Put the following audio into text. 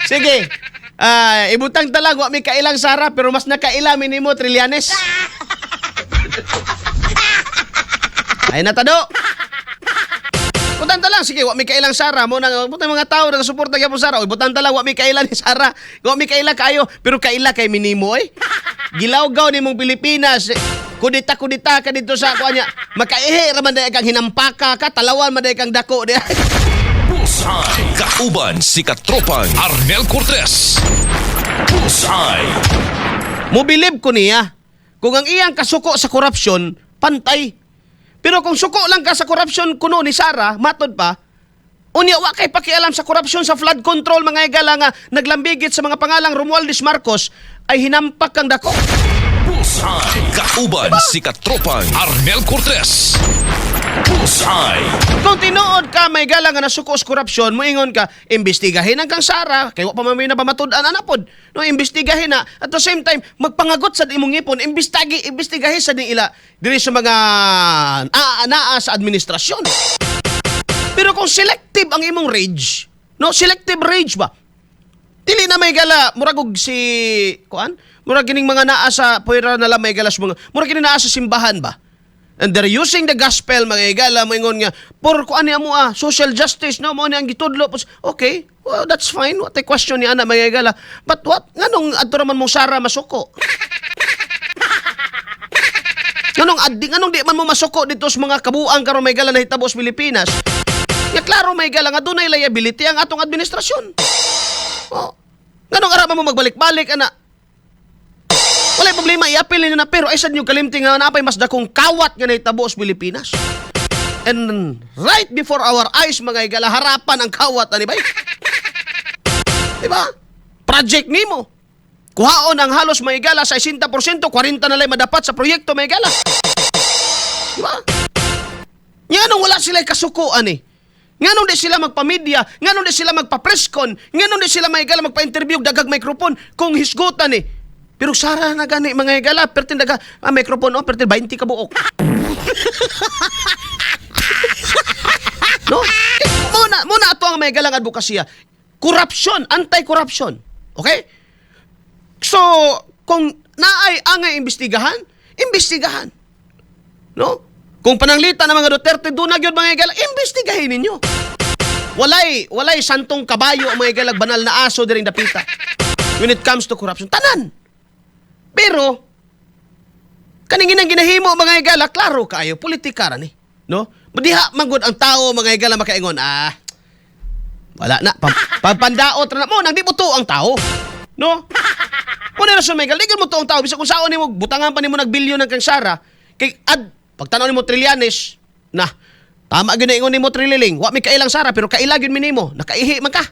Sige. Ibutang talag, wa may kailang Sara, pero mas nakaila minimo Trillanes. Ay natado. Butang talang, sige, wa may kailang Sara. Mo nang mga tao nagasuporta gyapon Sara. Oy, butang talang, wa may kaila ni Sara. Wa may kaila kayo, pero kaila kay minimo Gilawgaw nimong Pilipinas. Kudita-kudita ka dito sa kuanya. Makaihi raman day kang hinampaka ka, talawan man day kang dako di. Bullseye. Kauban si Katropang Arnel Cortez. Bullseye. Mobilib ko niya. Kung ang iyang kasuko sa korupsyon, pantay. Pero kung suko lang ka sa korupsyon kuno ni Sara, matod pa, unya wa kay pakialam sa korupsyon sa flood control mga igala nga naglambigit sa mga pangalang Romualdez Marcos ay hinampak kang dako. Bullseye. Kauban si Katropang Arnel Cortez. Bullseye. Kung tinuod ka may gala nga nasuko sa korupsyon, moingon ka, imbestigahin ang kang Sara, kay wa pa man may napamatud-an anapod. No, imbestigahin na. At the same time, magpangagot sa imong ngipon, imbestigahin sa ila diri sa mga naa sa administrasyon. Pero kung selective ang imong rage, no, selective rage ba? Dili na may gala, murag og si kuan, murag kining mga naa sa puwera na lang may galas mga, murag kining naa sa simbahan ba? And they're using the gospel, mga igala, moingon nga, por kuan niya mo social justice, no, mo ni ang gitudlo. Okay, well, that's fine. What I question ni ana, mga igala. But what? Nganong adto raman mo Sara masuko? Nganong di man mo masuko dito sa mga kabuang karon may gala na hitabo sa Pilipinas? Ya klaro may gala nga dunay liability ang atong administrasyon. Oh. Nganong ara mo magbalik-balik ana? Wala problema, i-appeal ninyo na, pero ay sad nyo kalimting nga napay mas dakong kawat nga nahitabo sa Pilipinas. And right before our eyes, mga igala, harapan ang kawat, anibay? Diba? Project nimo. Kuhaon ang halos mga igala sa 60%, 40 na lang madapat sa proyekto, mga igala. Diba? Nganong wala sila kasukuan Nganong di sila magpamedya, nganong di sila magpa-presscon, nganong di sila mga igala magpa-interview, dagag microphone, kung hisgutan Pero Sara na gani mga igala, pertin daga, microphone pertin 20 ka buok. No? Muna ato ang mga igalang advokasya. Corruption, anti-corruption. Okay? So, kung naay angay imbestigahan, imbestigahan. No? Kung pananglitan ng mga Duterte, doon na yun mga igala, imbestigahin ninyo. Walay santong kabayo ang mga igalang banal na aso diring dapita. When it comes to corruption, tanan. Pero, kaningin ang ginahimo mga igala, klaro kayo, politika ni. No? Madiha manggod ang tao mga igala makaingon, wala na, pagpandaot na mo, nang di mo to ang tao. No? Muna na sa mga igala, di mo to ang tao, bisa kung saan ni mo, butangan pa ni mo nagbilyon ng kang Sara, kay pagtanaw ni mo Trillanes, tama ginaingon ni mo Trililing, wa may kailang Sara, pero kailag yun minimo, nakaihi man ka.